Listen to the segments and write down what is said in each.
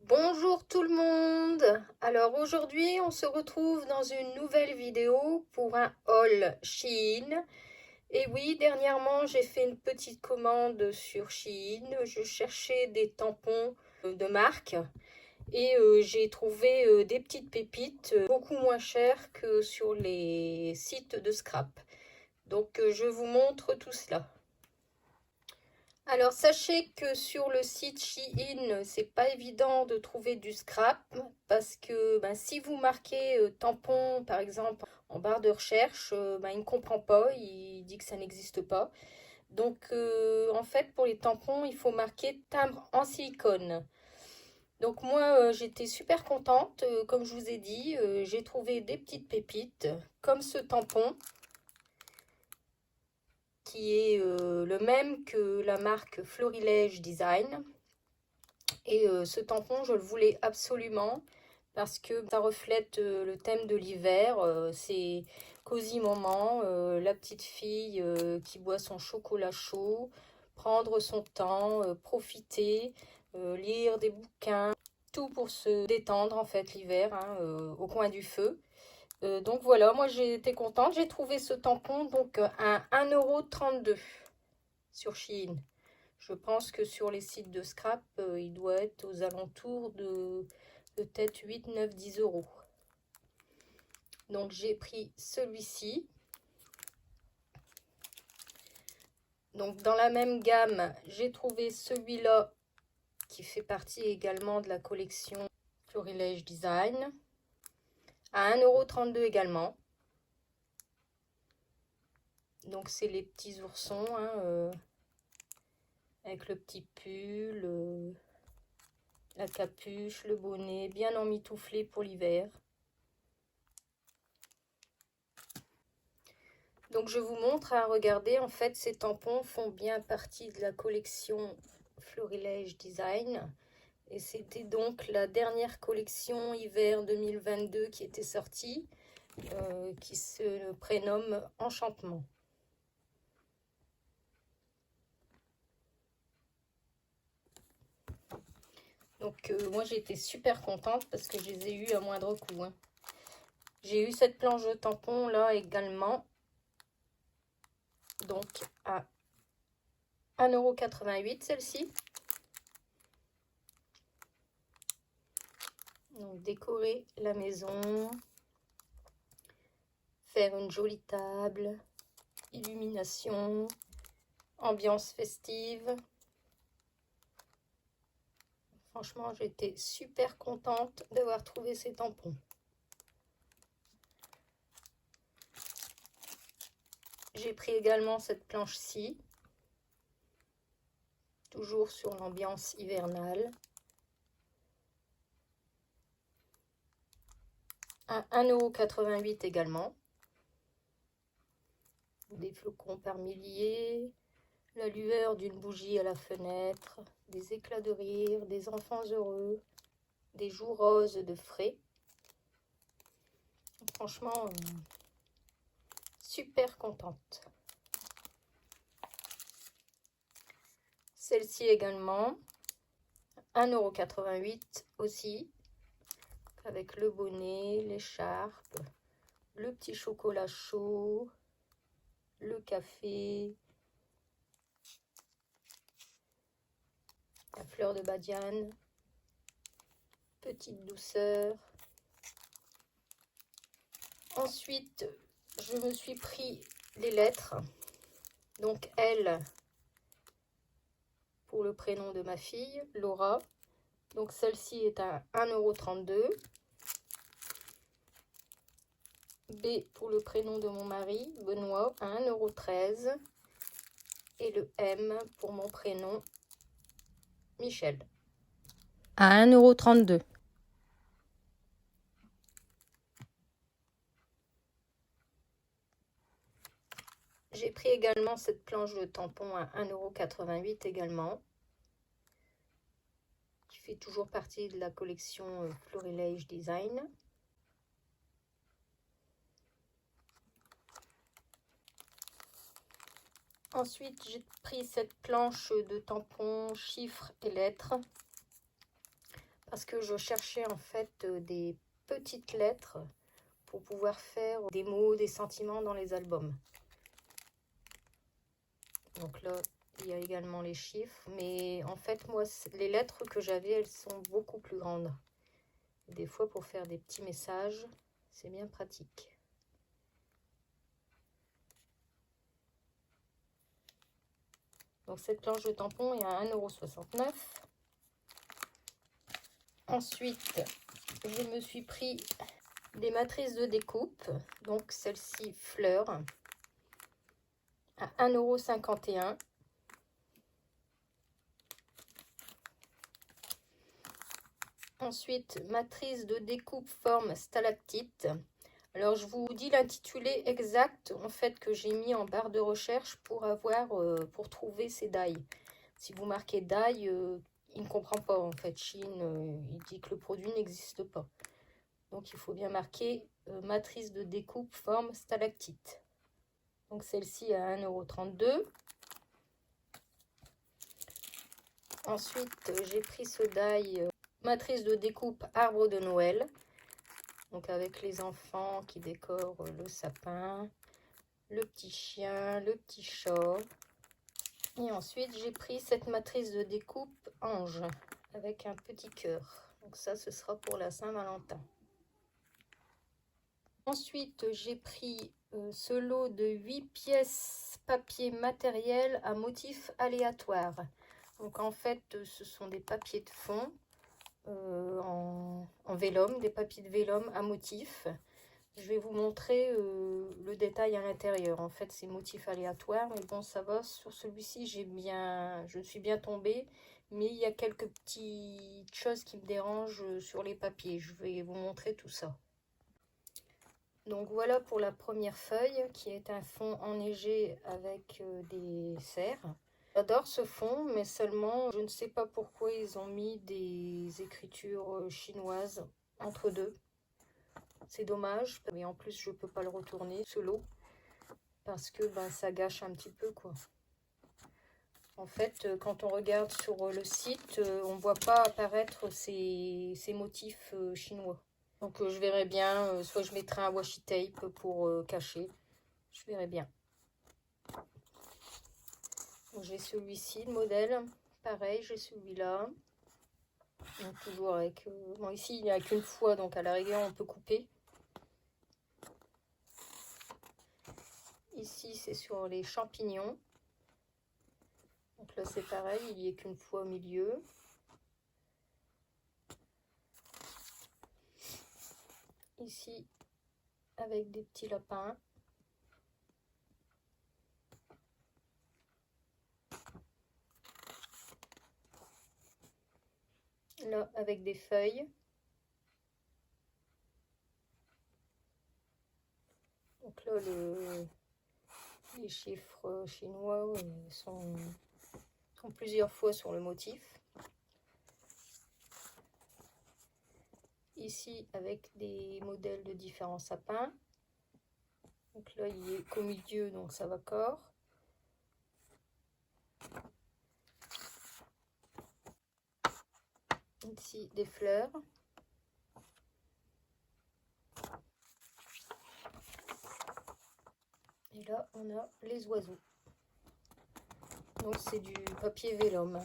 Bonjour tout le monde. Alors aujourd'hui on se retrouve dans une nouvelle vidéo pour un haul Shein. Et oui, dernièrement j'ai fait une petite commande sur Shein. Je cherchais des tampons de marque et j'ai trouvé des petites pépites beaucoup moins chères que sur les sites de scrap. Donc je vous montre tout cela. Alors sachez que sur le site Shein, c'est pas évident de trouver du scrap parce que si vous marquez tampon par exemple en barre de recherche, il ne comprend pas, il dit que ça n'existe pas. Donc en fait pour les tampons, il faut marquer timbre en silicone. Donc moi j'étais super contente, comme je vous ai dit, j'ai trouvé des petites pépites comme ce tampon qui est le même que la marque Florilège Design. Et ce tampon, je le voulais absolument parce que ça reflète le thème de l'hiver. C'est cosy moment, la petite fille qui boit son chocolat chaud, prendre son temps, profiter, lire des bouquins, tout pour se détendre en fait l'hiver, hein, au coin du feu. Donc voilà, moi j'ai été contente, j'ai trouvé ce tampon donc à 1,32 € sur Shein. Je pense que sur les sites de scrap, il doit être aux alentours de peut-être 8, 9, 10 €. Donc j'ai pris celui-ci. Donc dans la même gamme, j'ai trouvé celui-là qui fait partie également de la collection Florilège Design à 1,32 € également. Donc c'est les petits oursons, hein, avec le petit pull, la capuche, le bonnet, bien emmitouflé pour l'hiver. Donc je vous montre, à regarder, en fait ces tampons font bien partie de la collection Florilège Design. Et c'était donc la dernière collection hiver 2022 qui était sortie, qui se prénomme Enchantement. Donc moi j'ai été super contente parce que je les ai eus à moindre coût, hein. J'ai eu cette planche de tampons là également, donc à 1,88 € celle-ci. Donc décorer la maison, faire une jolie table, illumination, ambiance festive. Franchement, j'étais super contente d'avoir trouvé ces tampons. J'ai pris également cette planche-ci, toujours sur l'ambiance hivernale, à 1,88 € également. Des flocons par milliers, la lueur d'une bougie à la fenêtre, des éclats de rire, des enfants heureux, des joues roses de frais. Franchement, super contente. Celle-ci également, 1,88 € aussi, avec le bonnet, l'écharpe, le petit chocolat chaud, le café, la fleur de badiane, petite douceur. Ensuite, je me suis pris les lettres. Donc L pour le prénom de ma fille, Laura. Donc celle-ci est à 1,32 €. B pour le prénom de mon mari, Benoît, à 1,13 €. Et le M pour mon prénom, Michel, à 1,32 €. J'ai pris également cette planche de tampon à 1,88 € également, qui fait toujours partie de la collection Florilège Design. Ensuite, j'ai pris cette planche de tampons chiffres et lettres parce que je cherchais en fait des petites lettres pour pouvoir faire des mots, des sentiments dans les albums. Donc là, il y a également les chiffres, mais en fait, moi, les lettres que j'avais, elles sont beaucoup plus grandes. Des fois, pour faire des petits messages, c'est bien pratique. Donc cette planche de tampon est à 1,69 €. Ensuite, je me suis pris des matrices de découpe. Donc celle-ci fleur à 1,51 €. Ensuite, matrice de découpe forme stalactite. Alors, je vous dis l'intitulé exact en fait que j'ai mis en barre de recherche pour avoir, pour trouver ces die. Si vous marquez die, il ne comprend pas en fait. Chine, il dit que le produit n'existe pas. Donc, il faut bien marquer matrice de découpe forme stalactite. Donc, celle-ci à 1,32 €. Ensuite, j'ai pris ce die matrice de découpe arbre de Noël. Donc avec les enfants qui décorent le sapin, le petit chien, le petit chat. Et ensuite, j'ai pris cette matrice de découpe ange avec un petit cœur. Donc ça, ce sera pour la Saint-Valentin. Ensuite, j'ai pris ce lot de 8 pièces papier matériel à motifs aléatoires. Donc en fait, ce sont des papiers de fond en vélum, des papiers de vélum à motifs. Je vais vous montrer le détail à l'intérieur. En fait, c'est motifs aléatoires, mais bon, ça va. Sur celui-ci, je suis bien tombée, mais il y a quelques petites choses qui me dérangent sur les papiers. Je vais vous montrer tout ça. Donc voilà pour la première feuille, qui est un fond enneigé avec des cerfs. J'adore ce fond, mais seulement, je ne sais pas pourquoi ils ont mis des écritures chinoises entre deux. C'est dommage, mais en plus je peux pas le retourner ce lot parce que ça gâche un petit peu quoi. En fait, quand on regarde sur le site, on voit pas apparaître ces motifs chinois. Donc je verrai bien, soit je mettrai un washi tape pour cacher, je verrai bien. J'ai celui-ci, le modèle, pareil, j'ai celui-là. Donc toujours avec, bon ici il n'y a qu'une fois, donc à la rigueur on peut couper. Ici, c'est sur les champignons. Donc là, c'est pareil, il n'y est qu'une fois au milieu. Ici, avec des petits lapins. Là, avec des feuilles. Donc là, les chiffres chinois sont plusieurs fois sur le motif. Ici, avec des modèles de différents sapins. Donc là, il est qu'au milieu, donc ça va corps. Ici, des fleurs. Et là, on a les oiseaux. Donc, c'est du papier vélum.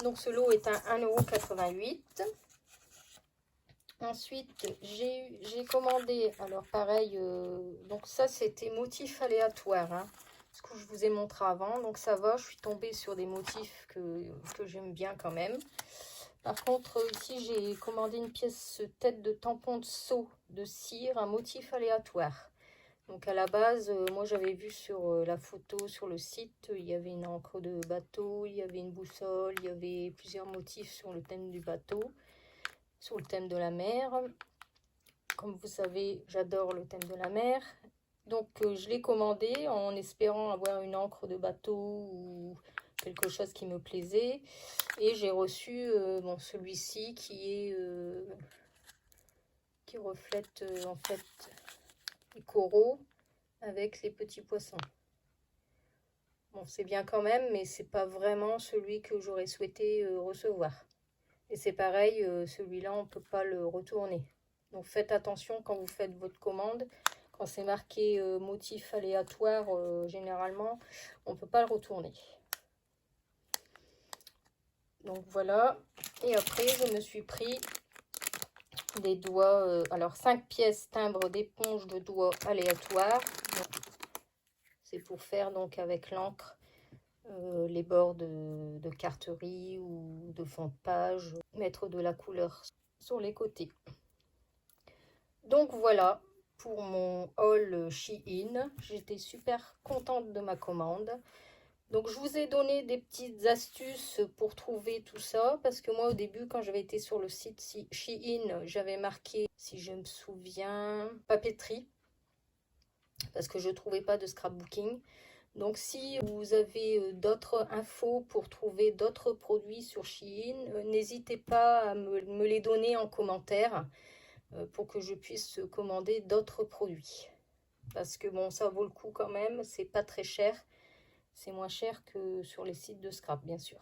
Donc, ce lot est à 1,88 €. Ensuite, j'ai commandé, alors pareil, donc ça c'était motif aléatoire, hein, ce que je vous ai montré avant. Donc ça va, je suis tombée sur des motifs que j'aime bien quand même. Par contre, ici j'ai commandé une pièce tête de tampon de seau de cire, un motif aléatoire. Donc à la base, moi j'avais vu sur la photo sur le site, il y avait une encre de bateau, il y avait une boussole, il y avait plusieurs motifs sur le thème du bateau, sur le thème de la mer. Comme vous savez, j'adore le thème de la mer. Donc je l'ai commandé en espérant avoir une encre de bateau ou quelque chose qui me plaisait. Et j'ai reçu bon, celui-ci qui reflète en fait les coraux avec les petits poissons. Bon, c'est bien quand même, mais c'est pas vraiment celui que j'aurais souhaité recevoir. Et c'est pareil, celui-là, on ne peut pas le retourner. Donc faites attention quand vous faites votre commande. Quand c'est marqué motif aléatoire, généralement, on ne peut pas le retourner. Donc voilà. Et après, je me suis pris des doigts, alors 5 pièces timbre d'éponge de doigts aléatoires. C'est pour faire donc avec l'encre les bords de carterie ou de fond de page, mettre de la couleur sur les côtés. Donc voilà pour mon haul Shein. J'étais super contente de ma commande. Donc je vous ai donné des petites astuces pour trouver tout ça, parce que moi au début quand j'avais été sur le site Shein, j'avais marqué, si je me souviens, papeterie, parce que je ne trouvais pas de scrapbooking. Donc si vous avez d'autres infos pour trouver d'autres produits sur Shein, n'hésitez pas à me les donner en commentaire pour que je puisse commander d'autres produits. Parce que bon, ça vaut le coup quand même, c'est pas très cher. C'est moins cher que sur les sites de scrap, bien sûr.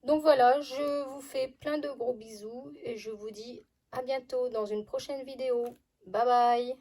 Donc voilà, je vous fais plein de gros bisous et je vous dis à bientôt dans une prochaine vidéo. Bye bye!